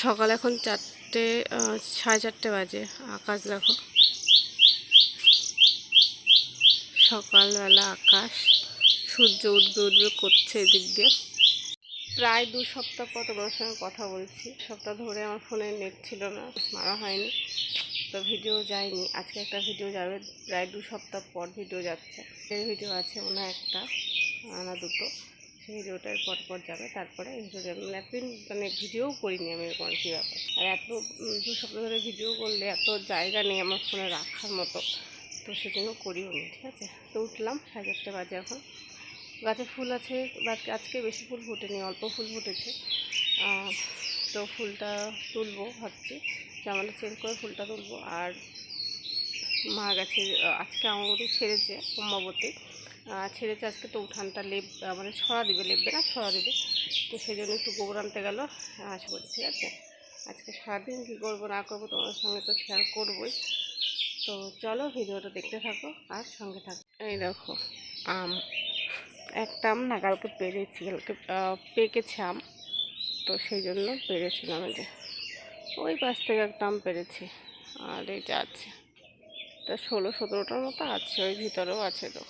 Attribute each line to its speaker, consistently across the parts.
Speaker 1: সকাল এখন 4টে 4:30 বাজে। আকাশ দেখো, সকালবেলা আকাশ, সূর্য উঠবে উঠবে করছে এদিক দিয়ে। প্রায় 2 সপ্তাহ পর তোমার সঙ্গে কথা বলছি। সপ্তাহ ধরে আমার ফোনে নেট ছিল না, মারা হয়নি, তো ভিডিও যায়নি। আজকে একটা ভিডিও যাবে, প্রায় 2 সপ্তাহ পর ভিডিও যাচ্ছে। এই ভিডিও আছে মনে হয় একটা না দুটো, সেই ভিডিওটার পর যাবে। তারপরে ভিডিও যাবে, মানে একদিন মানে ভিডিও করিনি আমি, এরকম কী ব্যাপার। আর এত 2 সপ্তাহ ধরে ভিডিও করলে এত জায়গা নেই আমার ফোনে রাখার মতো, তো সেজন্য করিও নি। ঠিক আছে, তো উঠলাম 4:30 বাজে। এখন গাছে ফুল আছে, আজকে বেশি ফুল ফুটেনি, অল্প ফুল ফুটেছে। তো ফুলটা তুলবো ভাবছি, জামাটা চেঞ্জ করে ফুলটা তুলবো। আর মা গেছে আজকে আঙুরি ছেড়েছে, অম্বাবতী ছেড়েছে আজকে, তো উঠানটা মানে ছড়া দিবে, লেপবে না ছড়া দিবে, তো সেই জন্য একটু গোবর আনতে গেল আশা করি। ঠিক আছে, আজকে সারাদিন কী করবো না করবো তোমার সঙ্গে তো শেয়ার করবোই। তো চলো ভিডিওটা দেখতে থাকো আর সঙ্গে থাকো। এই দেখো আম, একটা আম না কালকে পেরেছি, কালকে পেকেছে আম, তো সেই জন্য পেরেছিলাম। যে ওই পাশ থেকে একটা আম পেরেছি, আর এইটা আছে, তা 16-17টার মতো আছে, ওই ভিতরেও আছে। তো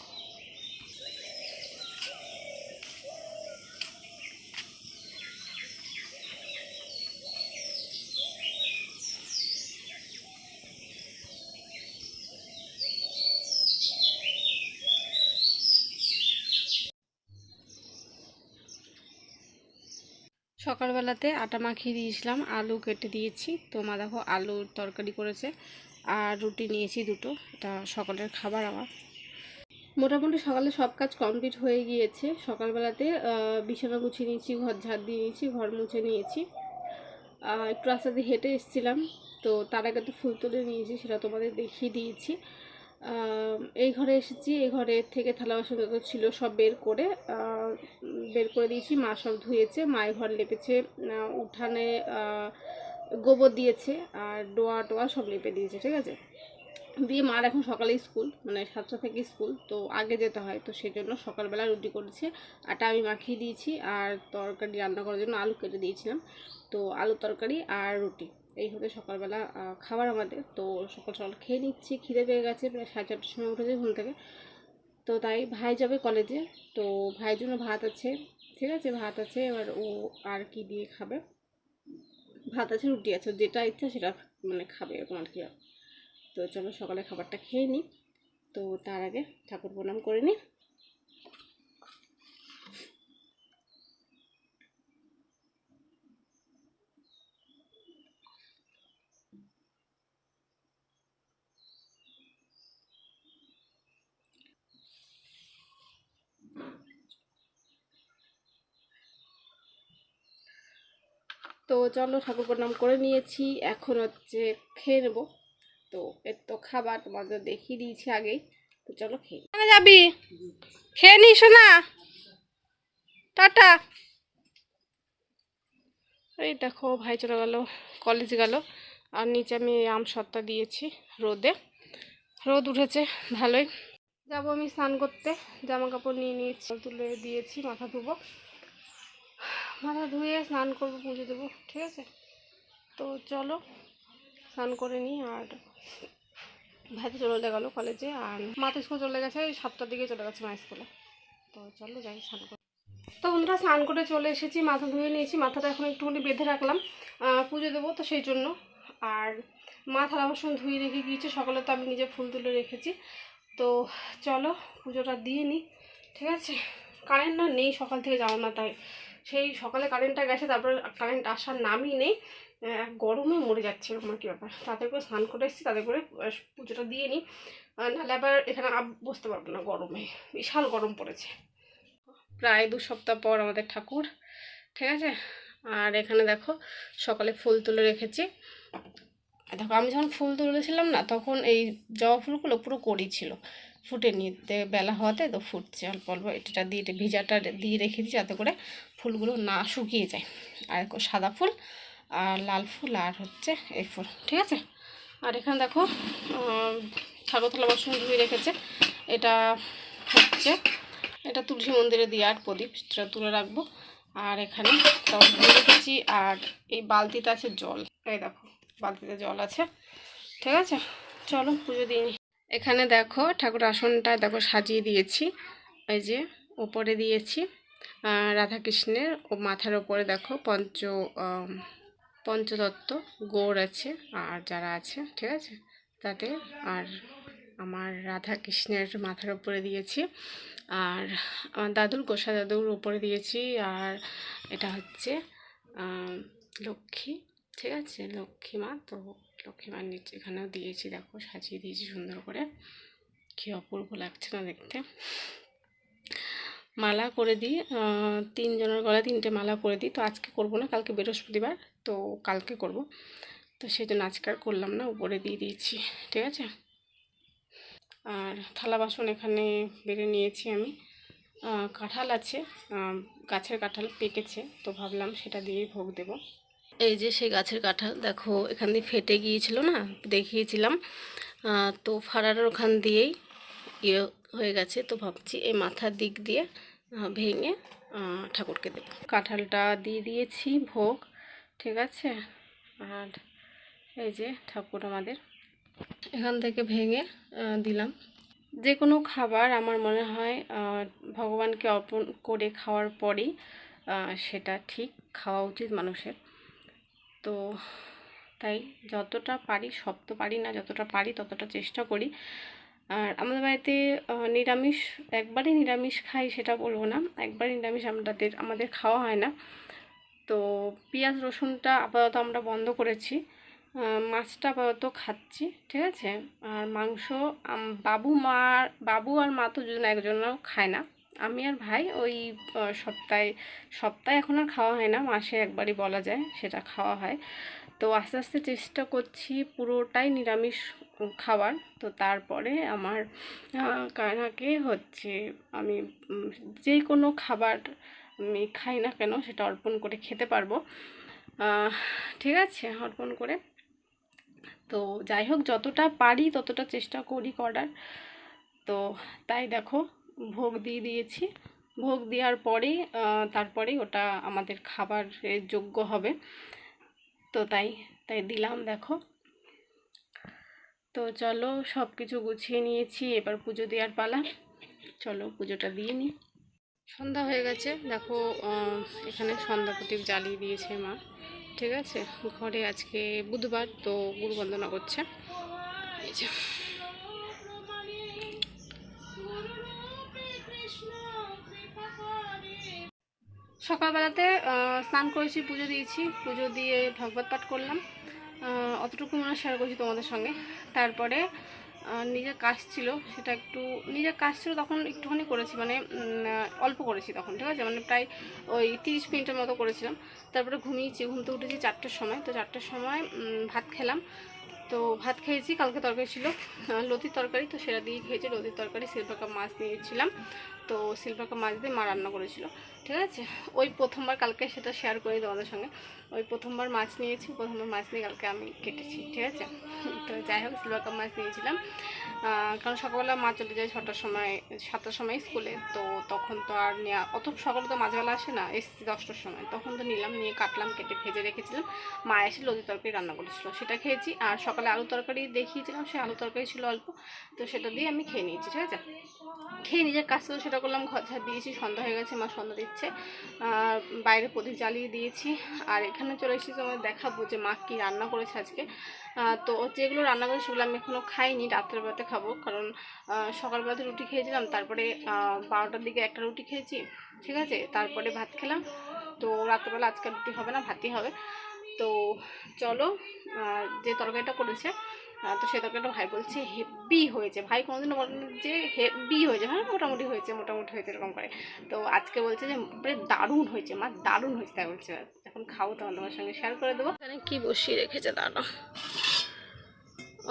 Speaker 1: সকালবেলাতে আটা মাখিয়ে দিয়েছিলাম, আলু কেটে দিয়েছি। তো মা দেখো আলুর তরকারি করেছে, আর রুটি নিয়েছি দুটো। এটা সকালের খাবার আমার। মোটামুটি সকালে সব কাজ কমপ্লিট হয়ে গিয়েছে। সকালবেলাতে বিছানা গুছিয়ে নিয়েছি, ঘর ঝাড় দিয়ে নিয়েছি, ঘর মুছে নিয়েছি। একটু রাস্তা দিয়ে হেঁটে এসেছিলাম, তো তার আগে তো ফুল তুলে নিয়েছি, সেটা তোমাদের দেখিয়ে দিয়েছি। এই ঘরে এসেছি, এই ঘরের থেকে থালা বাসন যত ছিল সব বের করে দিয়েছি। মা সব ধুয়েছে, মায়ের ঘর লেপেছে, উঠানে গোবর দিয়েছে, আর ডোয়া টোয়া সব লেপে দিয়েছে। ঠিক আছে, দিয়ে মার এখন সকালে স্কুল, মানে 7টা থেকে স্কুল, তো আগে যেতে হয়, তো সেই জন্য সকালবেলা রুটি করেছে, আটা আমি মাখিয়ে দিয়েছি। আর তরকারি রান্না করার জন্য আলু কেটে দিয়েছিলাম, তো আলু তরকারি আর রুটি এই হতে সকালবেলা খাবার আমাদের। তো সকাল সকাল খেয়ে নিচ্ছি, খিদে পেয়ে গেছে, প্রায় 4:30টার সময় উঠেছে ঘুম থেকে। তো তাই ভাই যাবে কলেজে, তো ভাইয়ের জন্য ভাত আছে। ঠিক আছে, ভাত আছে, এবার ও আর কি দিয়ে খাবে, ভাত আছে রুটি আছে, যেটা ইচ্ছা সেটা মানে খাবে, এরকম আর কি। তো চলো সকালে খাবারটা খেয়ে নিই। তো তার আগে ঠাকুর প্রণাম করে নিই। তো চলো ঠাকুর প্রণাম করে নিয়েছি, এখন হচ্ছে খেয়ে নেবো। তো এর তো খাবার তোমাদের দেখিয়ে দিয়েছি আগেই, তো চলো খেয়ে যাবি, খেয়ে নিস না, টাটা। এই দেখো ভাই চলে গেল, কলেজ গেল। আর নিচে আমি আম সত্তা দিয়েছি রোদে, রোদ উঠেছে ভালোই। যাবো আমি স্নান করতে, জামা কাপড় নিয়ে নিয়েছি, তুলে দিয়েছি, মাথা ধুবো, মাথা ধুয়ে স্নান করবো, পুজো দেবো। ঠিক আছে, তো চলো স্নান করে নিই। আর ভাই তো চলে গেলো কলেজে, আর মা তো স্কুল চলে গেছে, 7টার দিকে চলে গেছে মা স্কুলে। তো চলো যাই স্নান করে। তো বন্ধুরা স্নান করে চলে এসেছি, মাথা ধুয়ে নিয়েছি, মাথাটা এখন একটুখানি বেঁধে রাখলাম, পুজো দেবো তো সেই জন্য। আর মা থালা বাসন ধুয়ে রেখে গিয়েছে, সকালে তো আমি নিজে ফুল তুলে রেখেছি। তো চলো পুজোটা দিয়ে নিই। ঠিক আছে, কারেন্ট না নেই সকাল থেকে, যাও না, তাই সেই সকালে কারেন্টটা গেছে, তারপর কারেন্ট আসার নামই নেই, গরমে মরে যাচ্ছে, এরকম কি ব্যাপার। তাদের করে স্নান করে এসেছি, তাদের করে পুজোটা দিয়ে নিই, নাহলে আবার এখানে বসতে পারবো না, গরমে বিশাল গরম পড়েছে। প্রায় 2 সপ্তাহ পর আমাদের ঠাকুর। ঠিক আছে, আর এখানে দেখো সকালে ফুল তুলে রেখেছি। দেখো আমি যখন ফুল তুলেছিলাম না, তখন এই জবা ফুলগুলো পুরো কড়ি ছিল, ফুটে নিতে বেলা হওয়াতে তো ফুটছে অল্প অল্প। এটা দিয়ে ভিজাটা দিয়ে রেখেছি যাতে করে ফুলগুলো না শুকিয়ে যায়। আর সাদা ফুল আর লাল ফুল আর হচ্ছে এই ফুল। ঠিক আছে, আর এখানে দেখো ঠাকুর থালা বাসন ধুয়ে রেখেছে। এটা হচ্ছে এটা তুলসী মন্দিরে দিয়ে আর প্রদীপ, সেটা তুলে রাখবো। আর এখানে টক দিয়ে রেখেছি, আর এই বালতিতে আছে জল। এই দেখো বালতিতে জল আছে। ঠিক আছে, চলো পুজো দিয়ে নিই। এখানে দেখো ঠাকুর আসনটা দেখো সাজিয়ে দিয়েছি। এই যে ওপরে দিয়েছি রাধাকৃষ্ণের, ও মাথার ওপরে দেখো পঞ্চতত্ত্ব গৌড় আছে আর যারা আছে, ঠিক আছে তাতে। আর আমার রাধা কৃষ্ণের মাথার উপরে দিয়েছি, আর আমার দাদুর গোসা দাদুর উপরে দিয়েছি। আর এটা হচ্ছে লক্ষ্মী, ঠিক আছে লক্ষ্মী মা। তো লক্ষ্মী মার নিচে এখানেও দিয়েছি, দেখো সাজিয়ে দিয়েছি সুন্দর করে। কী অপূর্ব লাগছে না দেখতে। মালা করে দিই, তিনজনের গলায় 3টে মালা করে দিই। তো আজকে করব না, কালকে বৃহস্পতিবার, তো কালকে করব। তো সেই জন্য আজকে আর করলাম না, উপরে দিয়ে দিয়েছি। ঠিক আছে, আর থালা বাসন এখানে বেড়ে নিয়েছি আমি। কাঁঠাল আছে, গাছের কাঁঠাল পেকেছে, তো ভাবলাম সেটা দিয়েই ভোগ দেব। এই যে সেই গাছের কাঁঠাল দেখো, এখান দিয়ে ফেটে গিয়েছিল না, দেখিয়েছিলাম। তো ফাড়ার ওখান দিয়েই ইয়ে হয়ে গেছে। তো ভাবছি এই মাথার দিক দিয়ে ভেঙে ঠাকুরকে দেব। কাঁঠালটা দিয়ে দিয়েছি ভোগ, ঠিক আছে। আর এই যে ঠাকুর আমাদের এখান থেকে ভেঙে দিলাম। যে কোনো খাবার আমার মনে হয় ভগবানকে অর্পণ করে খাওয়ার পরেই সেটা ঠিক খাওয়া উচিত মানুষের। তো তাই যতটা পারি, সব তো পারি না, যতটা পারি ততটা চেষ্টা করি। আর আমাদের বাড়িতে নিরামিষ, একবারই নিরামিষ খাই সেটা বলবো না, একবারই নিরামিষ আমাদের খাওয়া হয় না। তো পেঁয়াজ রসুনটা আপাতত আমরা বন্ধ করেছি, মাছটা আপাতত খাচ্ছি, ঠিক আছে। আর মাংস বাবু আর মা তো দুজন একজনও খায় না, আমি আর ভাই ওই সপ্তাহে এখন আর খাওয়া হয় না, মাসে একবারই বলা যায় সেটা খাওয়া হয়। তো আস্তে আস্তে চেষ্টা করছি পুরোটাই নিরামিষ খাবার। তো তারপরে আমার কানাকে হচ্ছে আমি যে কোনো খাবার আমি খাই না কেন সেটা অর্পণ করে খেতে পারবো, ঠিক আছে, অর্পণ করে। তো যাই হোক, যতটা পারি ততটা চেষ্টা করি করার। তো তাই দেখো ভোগ দিয়ে দিয়েছি, ভোগ দেওয়ার পরেই তারপরেই ওটা আমাদের খাবারের যোগ্য হবে। তো তাই দিলাম দেখো। তো চলো সব কিছু গুছিয়ে নিয়েছি, এবার পুজো দেওয়ার পালা। চলো পুজোটা দিয়ে নিই। সন্ধ্যা হয়ে গেছে দেখো, এখানে সন্ধ্যা প্রদীপ জ্বালিয়ে দিয়েছে মা, ঠিক আছে। ঘরে আজকে বুধবার, তো গুরু বন্দনা করছে। এই যে সকালবেলাতে স্নান করেছি, পুজো দিয়েছি, পুজো দিয়ে ভগবত পাঠ করলাম, অতটুকু মনে শেয়ার করছি তোমাদের সঙ্গে। তারপরে নিজের কাজ ছিল, সেটা নিজের কাজ ছিল তখন একটুখানি করেছি, মানে অল্প করেছি তখন, ঠিক আছে, মানে প্রায় ওই 30 মিনিটের মতো করেছিলাম। তারপরে ঘুমিয়েছি, ঘুমতে উঠেছি 4টের সময়। তো 4টের সময় ভাত খেলাম। তো ভাত খেয়েছি, কালকে তরকারি ছিল লতির তরকারি, তো সেটা দিয়ে খেয়েছি। লতির তরকারি, সিলভার কাপ মাছ নিয়েছিলাম, তো সিলভার কাপ মাছ দিয়ে মা রান্না করেছিল, ঠিক আছে। ওই প্রথমবার কালকে সেটা শেয়ার করি তোমাদের সঙ্গে, ওই প্রথমবার মাছ নিয়েছি, প্রথমবার মাছ নিয়ে কালকে আমি কেটেছি, ঠিক আছে। তো যাই হোক, সিলভার কাপ মাছ নিয়েছিলাম, কারণ সকালবেলা মা চলে যায় 6টার সময়, 7টার সময় স্কুলে। তো তখন তো আর নেওয়া, অত সকালে তো মাছবেলা আসে না, এসছি 10টার সময়, তখন তো নিলাম, নিয়ে কাটলাম, কেটে ভেজে রেখেছিলাম। মা এসে লতি তরকারি রান্না করেছিল, সেটা খেয়েছি। আর সকালে আলু তরকারি দেখিয়েছিলাম, সে আলু তরকারি ছিল অল্প, তো সেটা দিয়ে আমি খেয়ে নিয়েছি, ঠিক আছে। খেয়ে নিজের কাজ ছিল সেটা করলাম, ঘর ঝাড় দিয়েছি, সন্ধ্যা হয়ে গেছে, মা সন্ধ্যা দিচ্ছে, বাইরে প্রদীপ জ্বালিয়ে দিয়েছি। আর এখানে চলে এসেছি, তোমার দেখাবো যে মা কী রান্না করেছে আজকে। তো যেগুলো রান্না করেছে সেগুলো আমি এখনও খাইনি, রাত্রেবেলাতে খাবো, কারণ সকালবেলাতে রুটি খেয়েছিলাম, তারপরে 12টার দিকে একটা রুটি খেয়েছি, ঠিক আছে, তারপরে ভাত খেলাম। তো রাত্রেবেলা আজকে রুটি হবে না, ভাতই হবে। তো চলো, যে তরকারিটা করেছে, তো সে তরকারিটা ভাই বলছে হেভি হয়েছে, ভাই কোনোদিনও বলেন যে হেভি হয়েছে, হ্যাঁ মোটামুটি হয়েছে এরকম করে। তো আজকে বলছে যে দারুণ হয়েছে মা, দারুণ হয়েছে, তাই বলছে। এখন খাবো, তখন তোমার সঙ্গে শেয়ার করে দেবো। এখানে কি বসিয়ে রেখেছে দাঁড়া,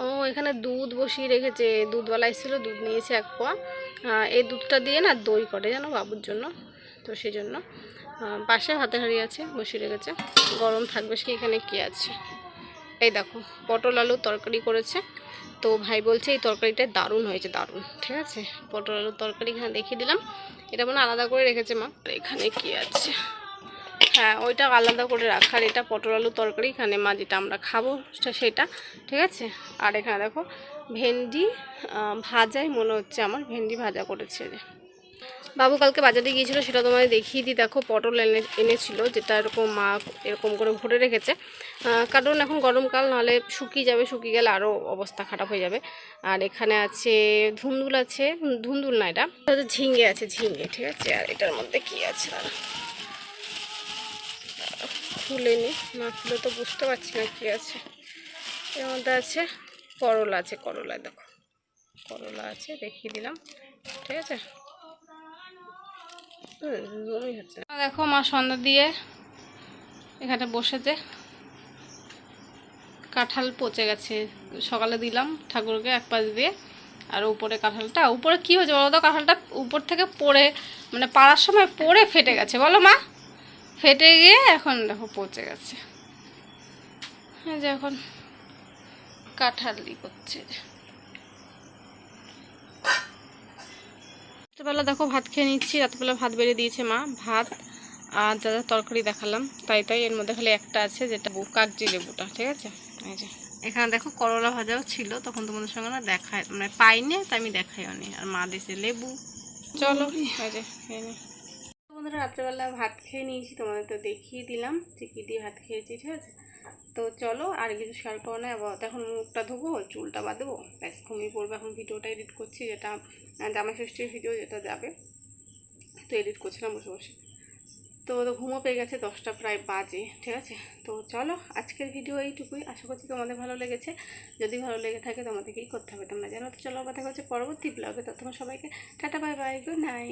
Speaker 1: ও এখানে দুধ বসিয়ে রেখেছে, দুধওয়ালা এসেছিলো, দুধ নিয়েছে 1 পোয়া। এই দুধটা দিয়ে না দই করে জানো বাবুর জন্য, তো সেই জন্য পাশে হাতের হাঁড়ি আছে, বসিয়ে রেখেছে, গরম থাকবে। সে এখানে কি আছে, এই দেখো পটল আলুর তরকারি করেছে। তো ভাই বলছে এই তরকারিটা দারুণ হয়েছে, দারুণ, ঠিক আছে। পটল আলুর তরকারি এখানে দেখিয়ে দিলাম, এটা মনে আলাদা করে রেখেছে মা। এখানে কি আছে, হ্যাঁ ওইটা আলাদা করে রাখা, আর এটা পটল আলু তরকারি এখানে মা যেটা আমরা খাবো সেটা, ঠিক আছে। আর এখানে দেখো ভেন্ডি ভাজাই মনে হচ্ছে, আমার ভেন্ডি ভাজা করেছে। বাবু কালকে বাজারে গিয়েছিল, সেটা তোমাদের দেখিয়ে দিই। দেখো পটল এনেছিল, যেটা এরকম মা এরকম করে ভরে রেখেছে, কারণ এখন গরমকাল, নাহলে শুকিয়ে যাবে, শুকিয়ে গেলে আরও অবস্থা খারাপ হয়ে যাবে। আর এখানে আছে ধুন্দুল, আছে ধুন্দুল না, এটা ঝিঙে আছে, ঝিঙে, ঠিক আছে। আর এটার মধ্যে কি আছে দাঁড়া, খুলে নি, না খুলে তো বুঝতে পারছি না কি আছে। এর মধ্যে আছে করলা, আছে করলা, দেখো করলা আছে, দেখিয়ে দিলাম, ঠিক আছে। দেখো মা সন্ধ্যা দিয়ে এখানে বসেছে, কাঁঠাল পচে গেছে, সকালে দিলাম ঠাকুরকে এক পাশ দিয়ে। আর উপরে কাঁঠালটা, উপরে কি হয়েছে বলো তো, কাঁঠালটা উপর থেকে পড়ে, মানে পাড়ার সময় পড়ে ফেটে গেছে, বলো মা, ফেটে গিয়ে এখন দেখো পচে গেছে। এই যে এখন কাঁঠাল করছে। রাত্রেবেলা দেখো ভাত খেয়ে নিচ্ছি, রাত্রেবেলা ভাত বেড়ে দিয়েছে মা, ভাত আর যা যা তরকারি দেখালাম তাই এর মধ্যে খালি একটা আছে, যেটা কাগজি লেবুটা, ঠিক আছে। এই যে এখানে দেখো করলা ভাজাও ছিল, তখন তোমাদের সঙ্গে না দেখায়, মানে পাইনি, তাই আমি দেখাইও নি। আর মা দিয়েছে লেবু। চলো এই যে খেয়ে নি। বন্ধুরা রাত্রেবেলা ভাত খেয়ে নিয়েছি, তোমাদের তো দেখিয়ে দিলাম যে কী দিয়ে ভাত খেয়েছি, ঠিক আছে। তো চলো আর কিছু শেয়ার করো না, এখন মুখটা ধোবো, চুলটা বাঁধবো, ব্যাস ঘুমিয়ে পড়বো। এখন ভিডিওটা এডিট করছি, যেটা জামাই ষষ্ঠীর ভিডিও, যেটা যাবে, তো এডিট করছিলাম বসে বসে। তো ঘুমও পেয়ে গেছে, 10টা প্রায় বাজে, ঠিক আছে। তো চলো আজকের ভিডিও এইটুকুই, আশা করছি তোমাদের ভালো লেগেছে। যদি ভালো লেগে থাকে তোমাদেরকেই করতে হবে, তোমরা জানো। তো চলো কথা হচ্ছে পরবর্তী ব্লগে, ততক্ষণ সবাইকে tata, bye bye, good night.